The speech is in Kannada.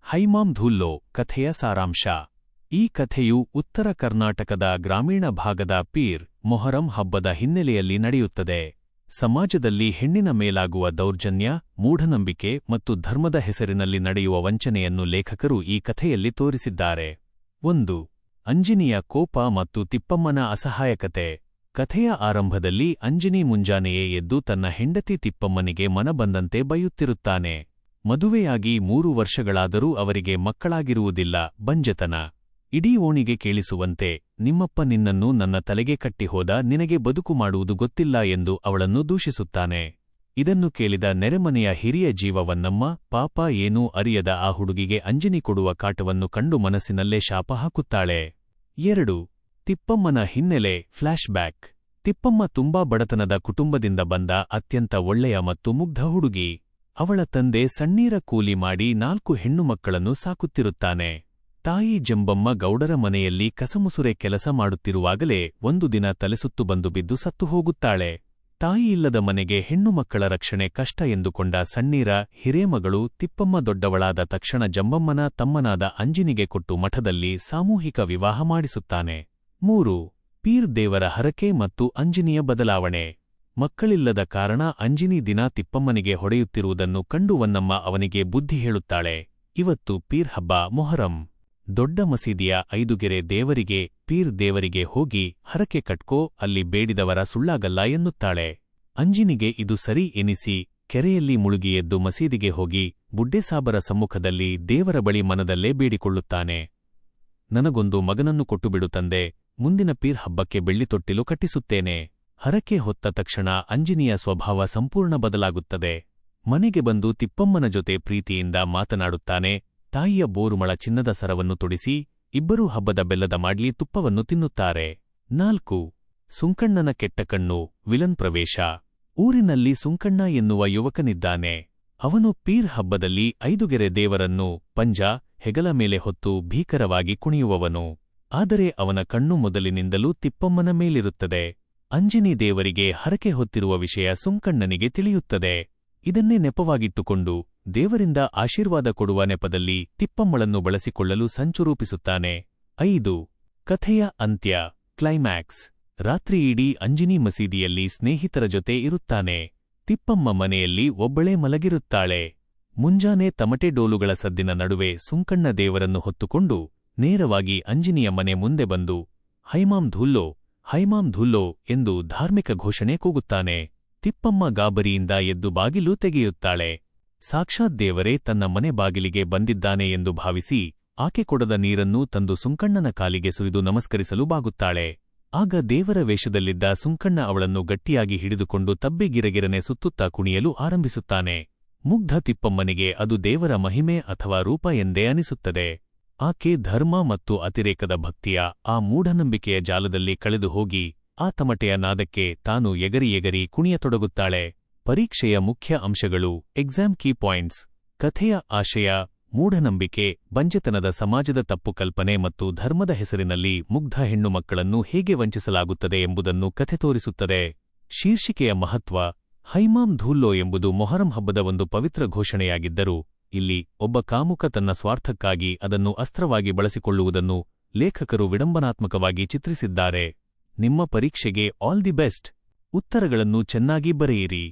ಹೈಮಾಮ್ ಧೂಲ್ಲೋ ಕಥೆಯ ಸಾರಾಂಶ. ಈ ಕಥೆಯು ಉತ್ತರ ಕರ್ನಾಟಕದ ಗ್ರಾಮೀಣ ಭಾಗದ ಪೀರ್ ಮೊಹರಂ ಹಬ್ಬದ ಹಿನ್ನೆಲೆಯಲ್ಲಿ ನಡೆಯುತ್ತದೆ. ಸಮಾಜದಲ್ಲಿ ಹೆಣ್ಣಿನ ಮೇಲಾಗುವ ದೌರ್ಜನ್ಯ, ಮೂಢನಂಬಿಕೆ ಮತ್ತು ಧರ್ಮದ ಹೆಸರಿನಲ್ಲಿ ನಡೆಯುವ ವಂಚನೆಯನ್ನು ಲೇಖಕರು ಈ ಕಥೆಯಲ್ಲಿ ತೋರಿಸಿದ್ದಾರೆ. 1. ಅಂಜಿನಿಯ ಕೋಪ ಮತ್ತು ತಿಪ್ಪಮ್ಮನ ಅಸಹಾಯಕತೆ. ಕಥೆಯ ಆರಂಭದಲ್ಲಿ ಅಂಜಿನಿ ಮುಂಜಾನೆಯೇ ಎದ್ದು ತನ್ನ ಹೆಂಡತಿ ತಿಪ್ಪಮ್ಮನಿಗೆ ಮನಬಂದಂತೆ ಬೈಯುತ್ತಿರುತ್ತಾನೆ. ಮದುವೆಯಾಗಿ 3 ವರ್ಷಗಳಾದರೂ ಅವರಿಗೆ ಮಕ್ಕಳಾಗಿರುವುದಿಲ್ಲ, ಬಂಜೆತನ. ಇಡೀ ಓಣಿಗೆ ಕೇಳಿಸುವಂತೆ, ನಿಮ್ಮಪ್ಪ ನಿನ್ನನ್ನು ನನ್ನ ತಲೆಗೆ ಕಟ್ಟಿಹೋದ, ನಿನಗೆ ಬದುಕು ಮಾಡುವುದು ಗೊತ್ತಿಲ್ಲ ಎಂದು ಅವಳನ್ನು ದೂಷಿಸುತ್ತಾನೆ. ಇದನ್ನು ಕೇಳಿದ ನೆರೆಮನೆಯ ಹಿರಿಯ ಜೀವವನ್ನಮ್ಮ, ಪಾಪ ಏನೂ ಅರಿಯದ ಆ ಹುಡುಗಿಗೆ ಅಂಜಿನಿ ಕೊಡುವ ಕಾಟವನ್ನು ಕಂಡು ಮನಸ್ಸಿನಲ್ಲೇ ಶಾಪ ಹಾಕುತ್ತಾಳೆ. 2. ತಿಪ್ಪಮ್ಮನ ಹಿನ್ನೆಲೆ ಫ್ಲ್ಯಾಶ್ಬ್ಯಾಕ್. ತಿಪ್ಪಮ್ಮ ತುಂಬಾ ಬಡತನದ ಕುಟುಂಬದಿಂದ ಬಂದ ಅತ್ಯಂತ ಒಳ್ಳೆಯ ಮತ್ತು ಮುಗ್ಧ ಹುಡುಗಿ. ಅವಳ ತಂದೆ ಸಣ್ಣೀರ ಕೂಲಿ ಮಾಡಿ 4 ಹೆಣ್ಣು ಮಕ್ಕಳನ್ನು ಸಾಕುತ್ತಿರುತ್ತಾನೆ. ತಾಯಿ ಜಂಬಮ್ಮ ಗೌಡರ ಮನೆಯಲ್ಲಿ ಕಸಮುಸುರೆ ಕೆಲಸ ಮಾಡುತ್ತಿರುವಾಗಲೇ ಒಂದು ದಿನ ತಲೆಸುತ್ತು ಬಂದು ಬಿದ್ದು ಸತ್ತು ಹೋಗುತ್ತಾಳೆ. ತಾಯಿಯಿಲ್ಲದ ಮನೆಗೆ ಹೆಣ್ಣು ಮಕ್ಕಳ ರಕ್ಷಣೆ ಕಷ್ಟ ಎಂದುಕೊಂಡ ಸಣ್ಣೀರ ಹಿರೇಮಗಳು ತಿಪ್ಪಮ್ಮ ದೊಡ್ಡವಳಾದ ತಕ್ಷಣ ಜಂಬಮ್ಮನ ತಮ್ಮನಾದ ಅಂಜಿನಿಗೆ ಕೊಟ್ಟು ಮಠದಲ್ಲಿ ಸಾಮೂಹಿಕ ವಿವಾಹ ಮಾಡಿಸುತ್ತಾನೆ. 3. ಪೀರ್ ದೇವರ ಹರಕೆ ಮತ್ತು ಅಂಜಿನಿಯ ಬದಲಾವಣೆ. ಮಕ್ಕಳಿಲ್ಲದ ಕಾರಣ ಅಂಜಿನಿ ದಿನ ತಿಪ್ಪಮ್ಮನಿಗೆ ಹೊಡೆಯುತ್ತಿರುವುದನ್ನು ಕಂಡು ವನ್ನಮ್ಮ ಅವನಿಗೆ ಬುದ್ಧಿ ಹೇಳುತ್ತಾಳೆ. ಇವತ್ತು ಪೀರ್ ಹಬ್ಬ ಮೊಹರಂ. ದೊಡ್ಡ ಮಸೀದಿಯ 5 ಗೆರೆ ದೇವರಿಗೆ, ಪೀರ್ ದೇವರಿಗೆ ಹೋಗಿ ಹರಕೆ ಕಟ್ಕೋ, ಅಲ್ಲಿ ಬೇಡಿದವರ ಸುಳ್ಳಾಗಲ್ಲ ಎನ್ನುತ್ತಾಳೆ. ಅಂಜಿನಿಗೆ ಇದು ಸರಿ ಎನಿಸಿ ಕೆರೆಯಲ್ಲಿ ಮುಳುಗಿ ಎದ್ದು ಮಸೀದಿಗೆ ಹೋಗಿ ಬುಡ್ಡೇಸಾಬರ ಸಮ್ಮುಖದಲ್ಲಿ ದೇವರ ಬಳಿ ಮನದಲ್ಲೇ ಬೇಡಿಕೊಳ್ಳುತ್ತಾನೆ. ನನಗೊಂದು ಮಗನನ್ನು ಕೊಟ್ಟುಬಿಡು ತಂದೆ, ಮುಂದಿನ ಪೀರ್ ಹಬ್ಬಕ್ಕೆ ಬೆಳ್ಳಿತೊಟ್ಟಿಲು ಕಟ್ಟಿಸುತ್ತೇನೆ. ಹರಕೆ ಹೊತ್ತ ತಕ್ಷಣ ಅಂಜಿನಿಯ ಸ್ವಭಾವ ಸಂಪೂರ್ಣ ಬದಲಾಗುತ್ತದೆ. ಮನೆಗೆ ಬಂದು ತಿಪ್ಪಮ್ಮನ ಜೊತೆ ಪ್ರೀತಿಯಿಂದ ಮಾತನಾಡುತ್ತಾನೆ. ತಾಯಿಯ ಬೋರುಮಳ ಚಿನ್ನದ ಸರವನ್ನು ತೊಡಿಸಿ ಇಬ್ಬರೂ ಹಬ್ಬದ ಬೆಲ್ಲದ ಮಾಡ್ಲಿ ತುಪ್ಪವನ್ನು ತಿನ್ನುತ್ತಾರೆ. 4. ಸುಂಕಣ್ಣನ ಕೆಟ್ಟ ಕಣ್ಣು ವಿಲನ್ ಪ್ರವೇಶ. ಊರಿನಲ್ಲಿ ಸುಂಕಣ್ಣ ಎನ್ನುವ ಯುವಕನಿದ್ದಾನೆ. ಅವನು ಪೀರ್ ಹಬ್ಬದಲ್ಲಿ 5 ಗೆರೆ ದೇವರನ್ನು ಪಂಜ, ಹೆಗಲ ಮೇಲೆ ಹೊತ್ತು ಭೀಕರವಾಗಿ ಕುಣಿಯುವವನು. ಆದರೆ ಅವನ ಕಣ್ಣು ಮೊದಲಿನಿಂದಲೂ ತಿಪ್ಪಮ್ಮನ ಮೇಲಿರುತ್ತದೆ. ಅಂಜಿನಿ ದೇವರಿಗೆ ಹರಕೆ ಹೊತ್ತಿರುವ ವಿಷಯ ಸುಂಕಣ್ಣನಿಗೆ ತಿಳಿಯುತ್ತದೆ. ಇದನ್ನೇ ನೆಪವಾಗಿಟ್ಟುಕೊಂಡು ದೇವರಿಂದ ಆಶೀರ್ವಾದ ಕೊಡುವ ನೆಪದಲ್ಲಿ ತಿಪ್ಪಮ್ಮಳನ್ನು ಬಳಸಿಕೊಳ್ಳಲು ಸಂಚು ರೂಪಿಸುತ್ತಾನೆ. 5. ಕಥೆಯ ಅಂತ್ಯ ಕ್ಲೈಮ್ಯಾಕ್ಸ್. ರಾತ್ರಿಯಿಡೀ ಅಂಜಿನಿ ಮಸೀದಿಯಲ್ಲಿ ಸ್ನೇಹಿತರ ಜೊತೆ ಇರುತ್ತಾನೆ. ತಿಪ್ಪಮ್ಮ ಮನೆಯಲ್ಲಿ ಒಬ್ಬಳೇ ಮಲಗಿರುತ್ತಾಳೆ. ಮುಂಜಾನೆ ತಮಟೆ ಡೋಲುಗಳ ಸದ್ದಿನ ನಡುವೆ ಸುಂಕಣ್ಣ ದೇವರನ್ನು ಹೊತ್ತುಕೊಂಡು ನೇರವಾಗಿ ಅಂಜಿನಿಯ ಮನೆ ಮುಂದೆ ಬಂದು ಹೈಮಾಮ್ ಧೂಲ್ಲೋ, ಹೈಮಾಮ್ ಧೂಲ್ಲೋ ಎಂದು ಧಾರ್ಮಿಕ ಘೋಷಣೆ ಕೂಗುತ್ತಾನೆ. ತಿಪ್ಪಮ್ಮ ಗಾಬರಿಯಿಂದ ಎದ್ದು ಬಾಗಿಲು ತೆಗೆಯುತ್ತಾಳೆ. ಸಾಕ್ಷಾತ್ ದೇವರೇ ತನ್ನ ಮನೆ ಬಾಗಿಲಿಗೆ ಬಂದಿದ್ದಾನೆ ಎಂದು ಭಾವಿಸಿ ಆಕೆ ಕೊಡದ ನೀರನ್ನೂ ತಂದು ಸುಂಕಣ್ಣನ ಕಾಲಿಗೆ ಸುರಿದು ನಮಸ್ಕರಿಸಲು ಬಾಗುತ್ತಾಳೆ. ಆಗ ದೇವರ ವೇಷದಲ್ಲಿದ್ದ ಸುಂಕಣ್ಣ ಅವಳನ್ನು ಗಟ್ಟಿಯಾಗಿ ಹಿಡಿದುಕೊಂಡು ತಬ್ಬಿಗಿರಗಿರನೆ ಸುತ್ತುತ್ತಾ ಕುಣಿಯಲು ಆರಂಭಿಸುತ್ತಾನೆ. ಮುಗ್ಧ ತಿಪ್ಪಮ್ಮನಿಗೆ ಅದು ದೇವರ ಮಹಿಮೆ ಅಥವಾ ರೂಪ ಎಂದೇ ಅನಿಸುತ್ತದೆ. ಆಕೆ ಧರ್ಮ ಮತ್ತು ಅತಿರೇಕದ ಭಕ್ತಿಯ ಆ ಮೂಢನಂಬಿಕೆಯ ಜಾಲದಲ್ಲಿ ಕಳೆದು ಹೋಗಿ ಆ ತಮಟೆಯ ನಾದಕ್ಕೆ ತಾನು ಎಗರಿ ಎಗರಿ ಕುಣಿಯತೊಡಗುತ್ತಾಳೆ. ಪರೀಕ್ಷೆಯ ಮುಖ್ಯ ಅಂಶಗಳು ಎಕ್ಸಾಮ್ ಕೀ ಪಾಯಿಂಟ್ಸ್. ಕಥೆಯ ಆಶಯ ಮೂಢನಂಬಿಕೆ, ಬಂಜೆತನದ ಸಮಾಜದ ತಪ್ಪು ಕಲ್ಪನೆ ಮತ್ತು ಧರ್ಮದ ಹೆಸರಿನಲ್ಲಿ ಮುಗ್ಧ ಹೆಣ್ಣು ಮಕ್ಕಳನ್ನು ಹೇಗೆ ವಂಚಿಸಲಾಗುತ್ತದೆ ಎಂಬುದನ್ನು ಕಥೆ ತೋರಿಸುತ್ತದೆ. ಶೀರ್ಷಿಕೆಯ ಮಹತ್ವ. ಹೈಮಾಮ್ ಧೂಲ್ಲೋ ಎಂಬುದು ಮೊಹರಂ ಹಬ್ಬದ ಒಂದು ಪವಿತ್ರ ಘೋಷಣೆಯಾಗಿದ್ದರೂ ಇಲ್ಲಿ ಒಬ್ಬ ಕಾಮುಕ ತನ್ನ ಸ್ವಾರ್ಥಕ್ಕಾಗಿ ಅದನ್ನು ಅಸ್ತ್ರವಾಗಿ ಬಳಸಿಕೊಳ್ಳುವುದನ್ನು ಲೇಖಕರು ವಿಡಂಬನಾತ್ಮಕವಾಗಿ ಚಿತ್ರಿಸಿದ್ದಾರೆ. ನಿಮ್ಮ ಪರೀಕ್ಷೆಗೆ ಆಲ್ ದಿ ಬೆಸ್ಟ್. ಉತ್ತರಗಳನ್ನು ಚೆನ್ನಾಗಿ ಬರೆಯಿರಿ.